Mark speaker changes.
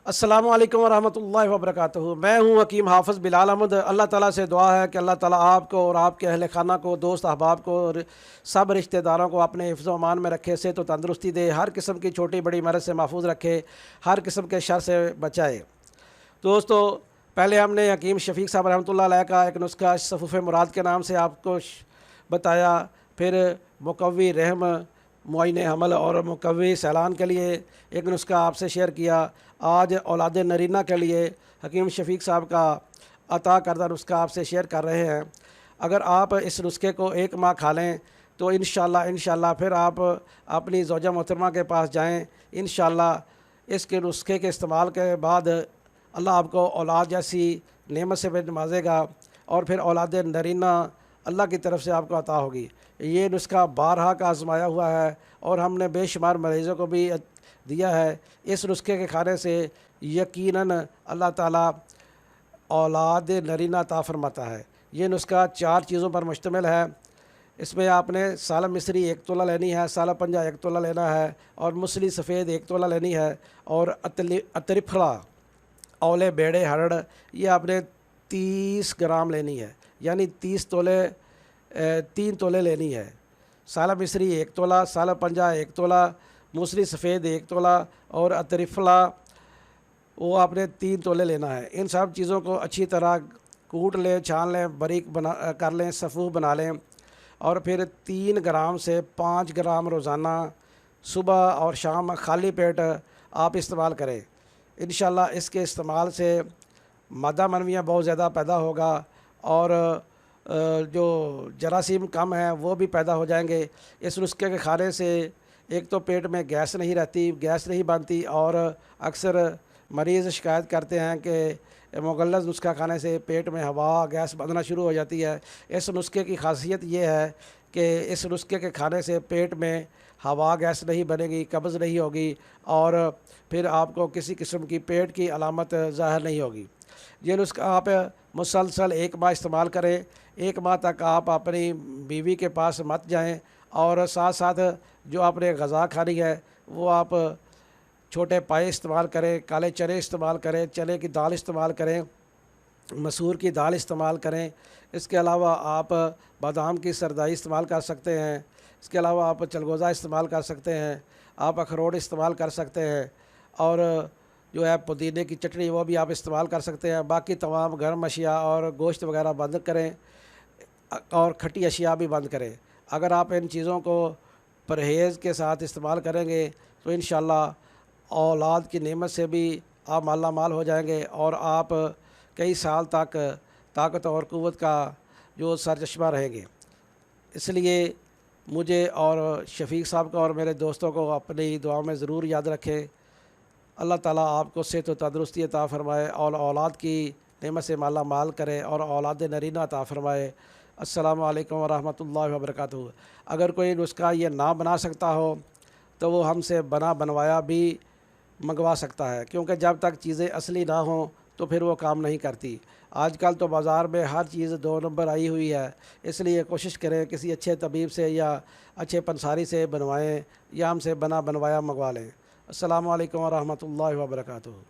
Speaker 1: अस्सलामु अलैकुम वरहमतुल्लाहि वबरकातुहू। मैं हूँ हकीम हाफिज़ बिलाल अहमद। अल्लाह ताला से दुआ है कि अल्लाह ताला आपको और आपके अहल खाना को, दोस्त अहबाब को और सब रिश्तेदारों को अपने हिफ्ज़ व अमान में रखे, सेहत व तंदरुस्ती दे, हर किस्म की छोटी बड़ी मरज़ से महफूज रखे, हर किस्म के शर से बचाए। दोस्तों, पहले हमने हकीम शफ़ीक साहब रहमतुल्लाह अलैह का एक नुस्खा सफ़ूफ़ मुराद के नाम से आपको बताया। फिर मुकव्वी रहम, मुआइने हमल और मुकव्वी सैलान के लिए एक नुस्खा आपसे शेयर किया। आज औलाद नरीना के लिए हकीम शफ़ीक साहब का अता करदा नुस्खा आपसे शेयर कर रहे हैं। अगर आप इस नुस्खे को 1 माह खा लें तो इंशाल्लाह फिर आप अपनी ज़ौजा मोहतरमा के पास जाएं। इंशाल्लाह इसके नुस्खे के इस्तेमाल के बाद अल्लाह आपको औलाद जैसी नेमत से भी नवाजेगा और फिर औलाद नरीना अल्लाह की तरफ से आपको अता होगी। ये नुस्खा बारहा का आजमाया हुआ है और हमने बेशुमार मरीज़ों को भी दिया है। इस नुस्खे के खाने से यकीनन अल्लाह ताला औलाद नरीना अता फरमाता है। ये नुस्खा 4 चीज़ों पर मुश्तमिल है। इसमें आपने साल मिस्री 1 तोला लेनी है, साल पंजा 1 तोला लेना है और मूसली सफ़ेद 1 तोला लेनी है और अतरिफला औले बेड़े हरड़ ये आपने 30 ग्राम लेनी है, यानी 3 तोले लेनी है। साल मिस्री 1 तोला, साल पंजा 1 तोला, मूसली सफ़ेद 1 तोला और अतरिफला वो आपने 3 तोले लेना है। इन सब चीज़ों को अच्छी तरह कूट लें, छान लें, बारीक बना कर लें, सफ़ूफ बना लें और फिर 3 ग्राम से 5 ग्राम रोज़ाना सुबह और शाम खाली पेट आप इस्तेमाल करें। इंशाल्लाह इसके इस्तेमाल से मादा मनवियाँ बहुत ज़्यादा पैदा होगा और जो जरासीम कम है वो भी पैदा हो जाएंगे। इस नुस्खे के खाने से एक तो पेट में गैस नहीं रहती, गैस नहीं बनती और अक्सर मरीज़ शिकायत करते हैं कि मुगल्लज़ नुस्खा खाने से पेट में हवा गैस बनना शुरू हो जाती है। इस नुस्खे की खासियत ये है कि इस नुस्खे के खाने से पेट में हवा गैस नहीं बनेगी, कब्ज़ नहीं होगी और फिर आपको किसी किस्म की पेट की अलामत ज़ाहिर नहीं होगी। ये नुस्खा आप मुसलसल 1 माह इस्तेमाल करें। 1 माह तक आप अपनी बीवी के पास मत जाएं और साथ साथ जो आपने ग़ज़ा खानी है वो आप छोटे पाए इस्तेमाल करें, काले चने इस्तेमाल करें, चने की दाल इस्तेमाल करें, मसूर की दाल इस्तेमाल करें। इसके अलावा आप बादाम की सरदाई इस्तेमाल कर सकते हैं। इसके अलावा आप चलगोज़ा इस्तेमाल कर सकते हैं, आप अखरोट इस्तेमाल कर सकते हैं और जो है पुदीने की चटनी वो भी आप इस्तेमाल कर सकते हैं। बाकी तमाम गर्म अशिया और गोश्त वगैरह बंद करें और खट्टी अशिया भी बंद करें। अगर आप इन चीज़ों को परहेज़ के साथ इस्तेमाल करेंगे तो इंशाल्लाह औलाद की नेमत से भी आप माला माल हो जाएंगे और आप कई साल तक ताकत और क़ुव्वत का जो सरचश्मा रहेंगे। इसलिए मुझे और शफ़ीक साहब को और मेरे दोस्तों को अपनी दुआ में ज़रूर याद रखें। अल्लाह ताला आपको सेहत व तंदरुस्ती अता फ़रमाए और औलाद की नेमत से माला माल करे और औलाद नरीना अता फ़रमाए। अस्सलामु अलैकुम वरहमतुल्लाहि वबरकातुहू। अगर कोई नुस्खा ये ना बना सकता हो तो वो हमसे बनवाया भी मंगवा सकता है, क्योंकि जब तक चीज़ें असली ना हों तो फिर वो काम नहीं करती। आजकल तो बाज़ार में हर चीज़ 2 नंबर आई हुई है, इसलिए कोशिश करें किसी अच्छे तबीब से या अच्छे पंसारी से बनवाएं या हमसे बनवाया मंगवा लें। अस्सलामु अलैकुम वरहमतुल्लाहि वबरकातुहू।